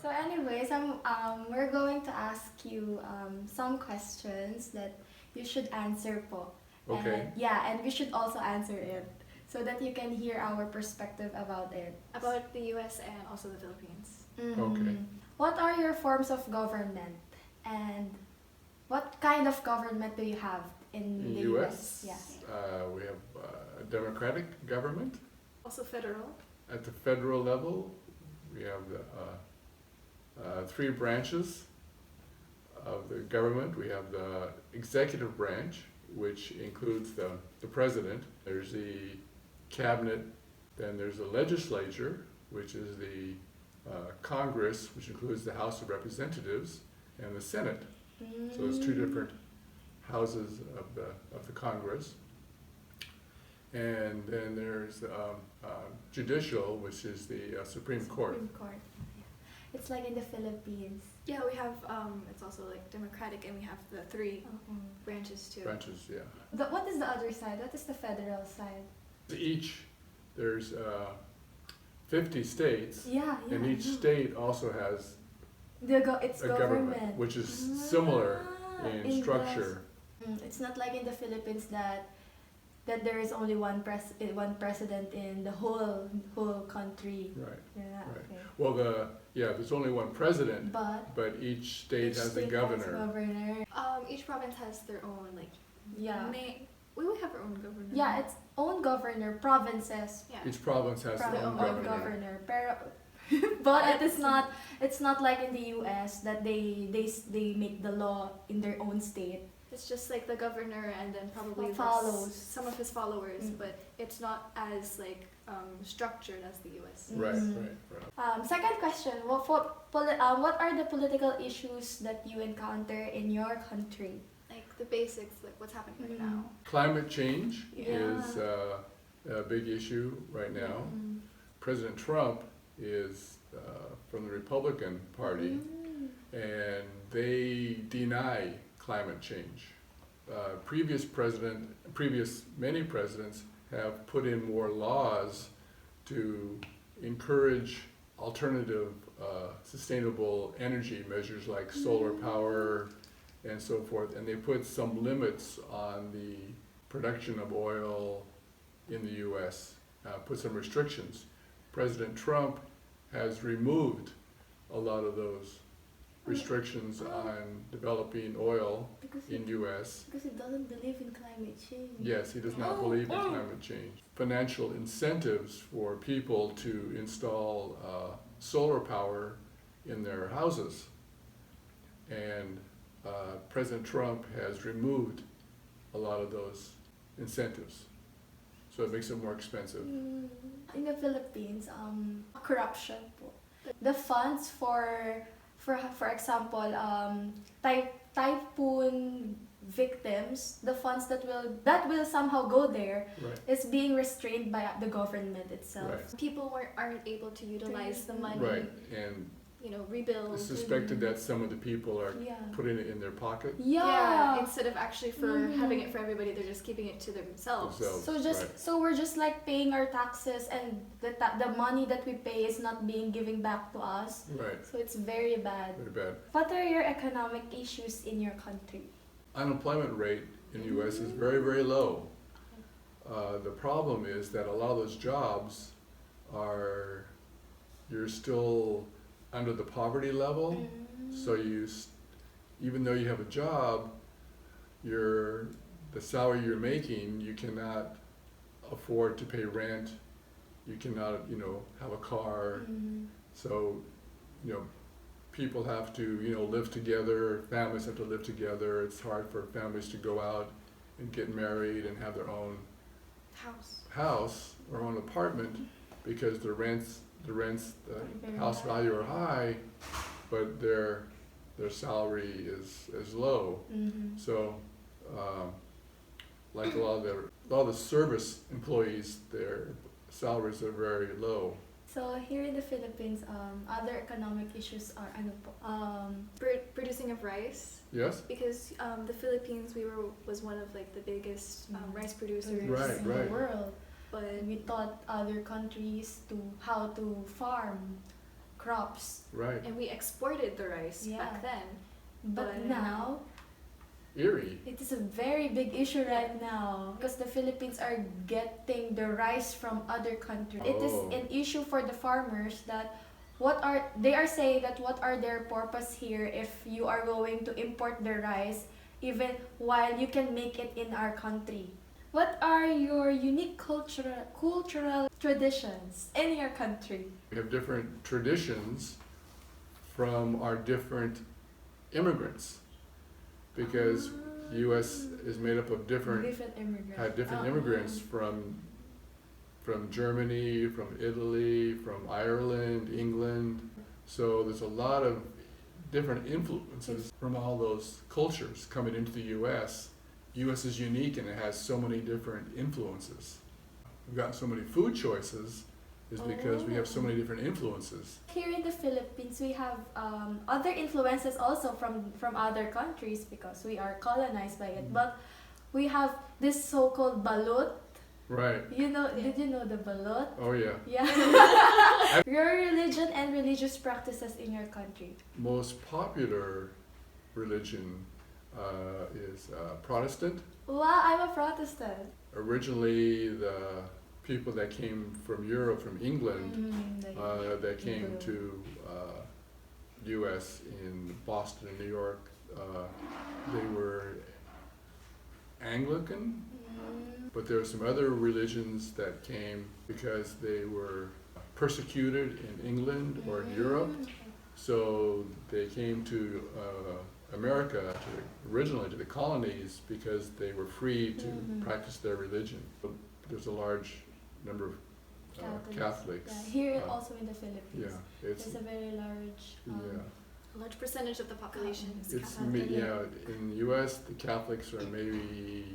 So anyways, we're going to ask you some questions that you should answer po. Okay. And we should also answer it so that you can hear our perspective about it. About the US and also the Philippines. Okay. What are your forms of government, and what kind of government do you have in In the US, Yeah. we have a democratic government. Also federal. At the federal level, we have the three branches of the government. We have the executive branch, which includes the president. There's the cabinet. Then there's the legislature, which is the Congress, which includes the House of Representatives and the Senate. So there's two different houses of the Congress. And then there's judicial, which is the Supreme Court. Supreme Court. It's like in the Philippines. Yeah, we have, it's also like democratic, and we have the three branches too. Branches, yeah. What is the other side? What is the federal side? There's 50 states, and each state also has It's a government, which is similar in structure. It's not like in the Philippines that there is only one president in the whole country. Right. Yeah. Right. Okay. Well, there's only one president, but each state has a governor. Each province has their own we would have our own governor. Yeah, its own governor. Provinces. Yeah. Each province has their own governor. But it's not like in the US that they make the law in their own state. It's just like the governor and then probably some of his followers, but it's not as structured as the US. Right. Second question, what are the political issues that you encounter in your country? Like the basics, like what's happening right now. Climate change is a big issue right now. President Trump is from the Republican Party, and they deny climate change. Many presidents have put in more laws to encourage alternative sustainable energy measures like solar power and so forth, and they put some limits on the production of oil in the U.S., put some restrictions. President Trump has removed a lot of those restrictions on developing oil in U.S. Because he doesn't believe in climate change. Yes, he does not believe in climate change. Financial incentives for people to install solar power in their houses. And President Trump has removed a lot of those incentives. So it makes it more expensive. In the Philippines, corruption po. The funds for example, typhoon victims, the funds that will somehow go there is being restrained by the government itself. Right. People aren't able to utilize the money. Right, and rebuild. it's suspected that some of the people are putting it in their pocket. Yeah. Instead of actually having it for everybody, they're just keeping it to themselves. So we're just like paying our taxes, and the money that we pay is not being given back to us. Right. So it's very bad. Very bad. What are your economic issues in your country? Unemployment rate in the U.S. is very, very low. The problem is that a lot of those jobs you're still under the poverty level, so even though you have a job, the salary you're making, you cannot afford to pay rent, you cannot, have a car, so, people have to, live together, families have to live together. It's hard for families to go out and get married and have their own house or own apartment because the house value are high, but their salary is low. So, like a lot of the service employees, their salaries are very low. So here in the Philippines, other economic issues are producing of rice. Yes. Because the Philippines was one of the biggest rice producers in the world. But we taught other countries how to farm crops. Right. And we exported the rice Yeah. back then. But now, Eerie. it is a very big issue right now because the Philippines are getting the rice from other countries. It is Oh. an issue for the farmers that they are saying that what are their purpose here if you are going to import the rice even while you can make it in our country. What are your unique cultural traditions in your country? We have different traditions from our different immigrants because U.S. is made up of different immigrants from Germany, from Italy, from Ireland, England. So there's a lot of different influences from all those cultures coming into the U.S. U.S. is unique and it has so many different influences. We've got so many food choices is because we have so many different influences. Here in the Philippines, we have other influences also from other countries because we are colonized by it. But we have this so-called balut. Right. You know, did you know the balut? Oh yeah. Yeah. Your religion and religious practices in your country. Most popular religion is Protestant. Wow, I'm a Protestant. Originally, the people that came from Europe, from England, that came to U.S. in Boston and New York, they were Anglican, but there were some other religions that came because they were persecuted in England or in Europe, so they came to America originally to the colonies because they were free to practice their religion. There's a large number of Catholics. Yeah, here also in the Philippines. Yeah, there's a very large. A large percentage of the population is it's Catholic. in the U.S. the Catholics are maybe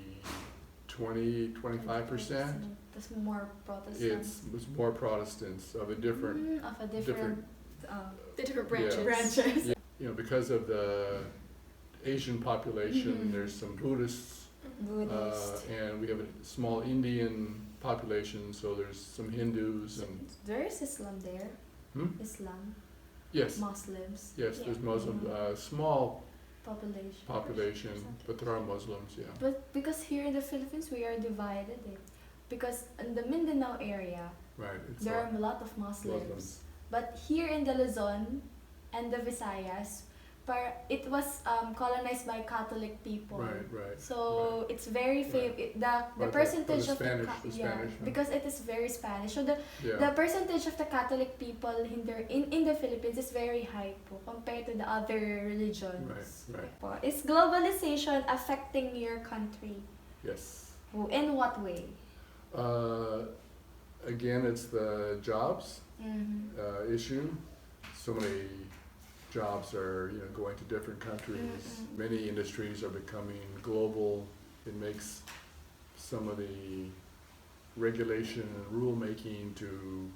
20-25%. That's more Protestant. It's more Protestants of a different The different branches. branches. Yeah, you know, because of the Asian population, there's some Buddhists, Buddhist. and we have a small Indian population, so there's some Hindus and There is Islam there. Islam. yes, Muslims. yes, there's Muslim, small population, but there are Muslims, yeah. But because here in the Philippines we are divided, because in the Mindanao area Right, it's there are a lot of Muslims. Muslims. But here in the Luzon and the Visayas, it was colonized by Catholic people. Right. So it's very the Right, percentage the of Spanish, the Spanish, huh? because it is very Spanish. So the percentage of the Catholic people in the Philippines is very high po, compared to the other religions. Right. Is globalization affecting your country? Yes. In what way? Again, it's the jobs issue. So many jobs are going to different countries. Many industries are becoming global. It makes some of the regulation and rule making to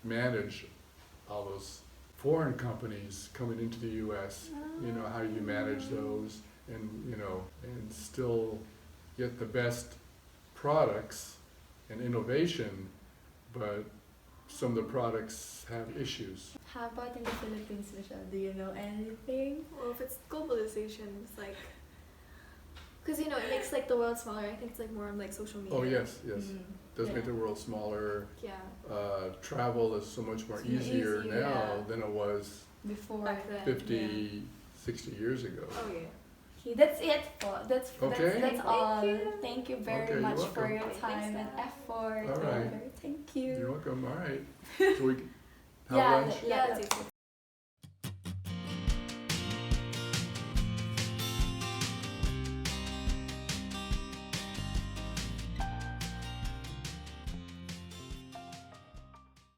manage all those foreign companies coming into the U.S. How do you manage those and still get the best products and innovation, but some of the products have issues. How about in the Philippines, Michelle? Do you know anything? Well, if it's globalization, it's like, because it makes like the world smaller. I think it's like more on like social media. Oh yes. Does make the world smaller. Yeah. Travel is so much more easier now than it was before. Back then. 50, 60 years ago. Oh yeah. Okay, that's it po. That's Okay. all. Thank you very much you're for welcome. your time and effort. All right. Thank you. You're welcome. All right. So we Yeah, lunch. let's eat.